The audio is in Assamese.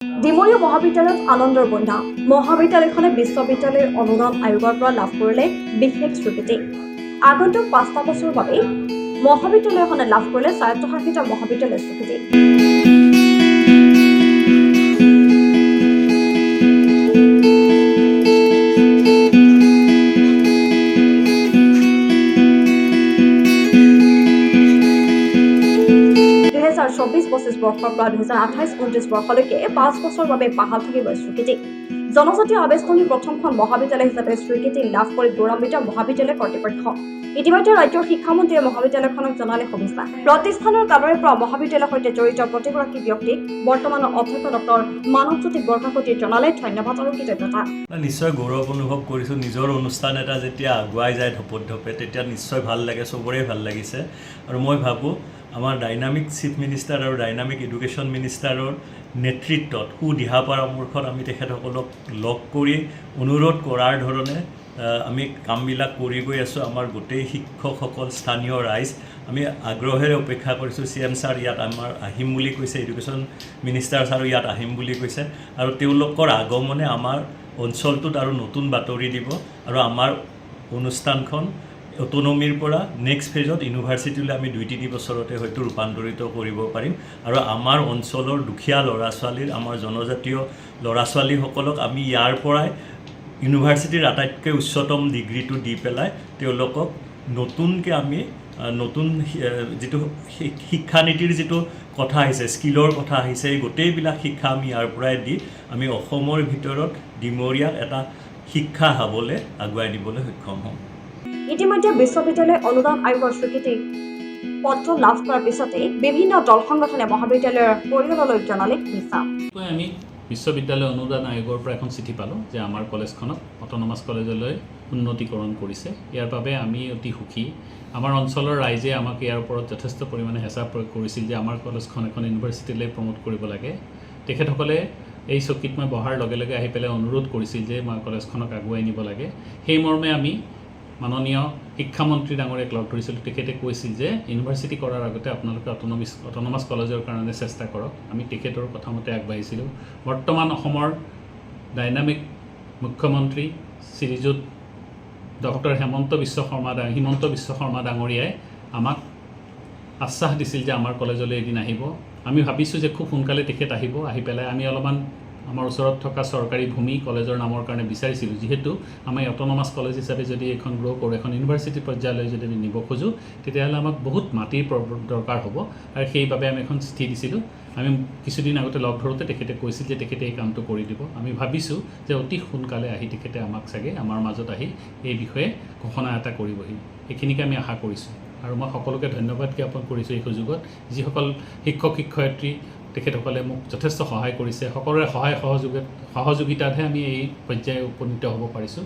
ডিমৰীয়া মহাবিদ্যালয়ত আনন্দৰ বন্ধা মহাবিদ্যালয়খনে বিশ্ববিদ্যালয় অনুদান আয়োগৰ পৰা লাভ কৰিলে বিশেষ স্বীকৃতি আগন্তুক ৫টা বছৰৰ বাবে মহাবিদ্যালয়খনে লাভ কৰিলে স্বায়ত্তশাসিত মহাবিদ্যালয় স্বীকৃতি চৌবিশ ২৫ বৰ্ষৰ পৰা ২০২৮-২৯ বৰ্ষলৈকে ৫ বছৰৰ বাবে বাহাল থাকিব স্বীকৃতি জনজাতীয় আৱেষ্টনী প্ৰথমখন মহাবিদ্যালয় হিচাপে স্বীকৃতি লাভ কৰি গৌৰৱান্বিত মহাবিদ্যালয় কৰ্তৃপক্ষ ইতিমধ্যে ৰাজ্যৰ শিক্ষামন্ত্ৰীয়ে মহাবিদ্যালয়খনক জনালে শুভেচ্ছা প্ৰতিষ্ঠানৰ কালৰে পৰা মহাবিদ্যালয়ৰ সৈতে জড়িত প্ৰতিগৰাকী ব্যক্তিক বৰ্তমানৰ অধ্যক্ষ ডক্টৰ মানৱজ্যোতি বৰকাকতিয়ে জনালে ধন্যবাদ আৰু কৃতজ্ঞতা নিশ্চয় গৌৰৱ অনুভৱ কৰিছোঁ নিজৰ অনুষ্ঠান এটা যেতিয়া আগুৱাই যায় ধপে তেতিয়া নিশ্চয় ভাল লাগে চবৰে ভাল লাগিছে আৰু মই ভাবোঁ আমাৰ ডাইনামিক চিফ মিনিষ্টাৰ আৰু ডাইনামিক এডুকেশ্যন মিনিষ্টাৰৰ নেতৃত্বত সুদিহা পৰামৰ্শত আমি তেখেতসকলক লগ কৰি অনুৰোধ কৰাৰ ধৰণে আমি কামবিলাক কৰি গৈ আছোঁ আমাৰ গোটেই শিক্ষকসকল স্থানীয় ৰাইজ আমি আগ্ৰহেৰে অপেক্ষা কৰিছোঁ CM ছাৰ ইয়াত আমাৰ আহিম বুলি কৈছে এডুকেশ্যন মিনিষ্টাৰ ছাৰো ইয়াত আহিম বুলি কৈছে আৰু তেওঁলোকৰ আগমনে আমাৰ অঞ্চলটোত আৰু নতুন বাতৰি দিব আৰু আমাৰ অনুষ্ঠানখন অট'নমিৰ পৰা নেক্সট ফেজত ইউনিভাৰ্চিটিলৈ আমি ২-৩ বছৰতে হয়তো ৰূপান্তৰিত কৰিব পাৰিম আৰু আমাৰ অঞ্চলৰ দুখীয়া ল'ৰা ছোৱালীৰ আমাৰ জনজাতীয় ল'ৰা ছোৱালীসকলক আমি ইয়াৰ পৰাই ইউনিভাৰ্চিটিৰ আটাইতকৈ উচ্চতম ডিগ্ৰীটো দি পেলাই তেওঁলোকক নতুনকৈ আমি নতুন যিটো শিক্ষানীতিৰ যিটো কথা আহিছে স্কিলৰ কথা আহিছে এই গোটেইবিলাক শিক্ষা আমি ইয়াৰ পৰাই দি আমি অসমৰ ভিতৰত ডিমৰীয়াক এটা শিক্ষা হাবলৈ আগুৱাই নিবলৈ সক্ষম হ'ম ইতিমধ্যে বিশ্ববিদ্যালয় অনুদান আয়োগৰ স্বীকৃতি পত্ৰ লাভ কৰাৰ পিছতে বিভিন্ন দল সংগঠনে মহাবিদ্যালয়ৰ পৰিয়াললৈ জনালে শুভেচ্ছা আমি বিশ্ববিদ্যালয় অনুদান আয়োগৰ পৰা এখন চিঠি পালোঁ যে আমাৰ কলেজখনক অট'নমাছ কলেজলৈ উন্নতিকৰণ কৰিছে ইয়াৰ বাবে আমি অতি সুখী আমাৰ অঞ্চলৰ ৰাইজে আমাক ইয়াৰ ওপৰত যথেষ্ট পৰিমাণে হেঁচা প্ৰয়োগ কৰিছিল যে আমাৰ কলেজখন এখন ইউনিভাৰ্চিটিলৈ প্ৰমোট কৰিব লাগে তেখেতসকলে এই চকীত মই বহাৰ লগে লগে আহি পেলাই অনুৰোধ কৰিছিল যে মই কলেজখনক আগুৱাই নিব লাগে সেই মৰ্মে আমি মাননীয় শিক্ষামন্ত্ৰী ডাঙৰীয়াক লগ ধৰিছিলোঁ তেখেতে কৈছিল যে ইউনিভাৰ্চিটি কৰাৰ আগতে আপোনালোকে অট'নমাছ কলেজৰ কাৰণে চেষ্টা কৰক আমি তেখেতৰ কথামতে আগবাঢ়িছিলোঁ বৰ্তমান অসমৰ ডাইনামিক মুখ্যমন্ত্ৰী শ্ৰীযুত ডক্টৰ হিমন্ত বিশ্ব শৰ্মা ডাঙৰীয়াই আমাক আশ্বাস দিছিল যে আমাৰ কলেজলৈ এদিন আহিব আমি ভাবিছোঁ যে খুব সোনকালে তেখেত আহিব আহি পেলাই আমি অলপমান আমাৰ ওচৰত থকা চৰকাৰী ভূমি কলেজৰ নামৰ কাৰণে বিচাৰিছিলোঁ যিহেতু আমি অট'নমাছ কলেজ হিচাপে যদি এখন গ্ৰ' কৰোঁ এখন ইউনিভাৰ্চিটি পৰ্যায়লৈ যদি আমি নিব খোজোঁ তেতিয়াহ'লে আমাক বহুত মাটিৰ দৰকাৰ হ'ব আৰু সেইবাবে আমি এখন চিঠি দিছিলোঁ আমি কিছুদিন আগতে লগ ধৰোঁতে তেখেতে কৈছিল যে তেখেতে এই কামটো কৰি দিব আমি ভাবিছোঁ যে অতি সোনকালে আহি তেখেতে আমাক চাগে আমাৰ মাজত আহি এই বিষয়ে ঘোষণা এটা কৰিবহি এইখিনিকে আমি আশা কৰিছোঁ আৰু মই সকলোকে ধন্যবাদ জ্ঞাপন কৰিছোঁ এই সুযোগত যিসকল শিক্ষক শিক্ষয়িত্ৰী তেখেতসকলে মোক যথেষ্ট সহায় কৰিছে সকলোৰে সহযোগিতাতহে আমি এই পৰ্যায়ে উপনীত হ'ব পাৰিছোঁ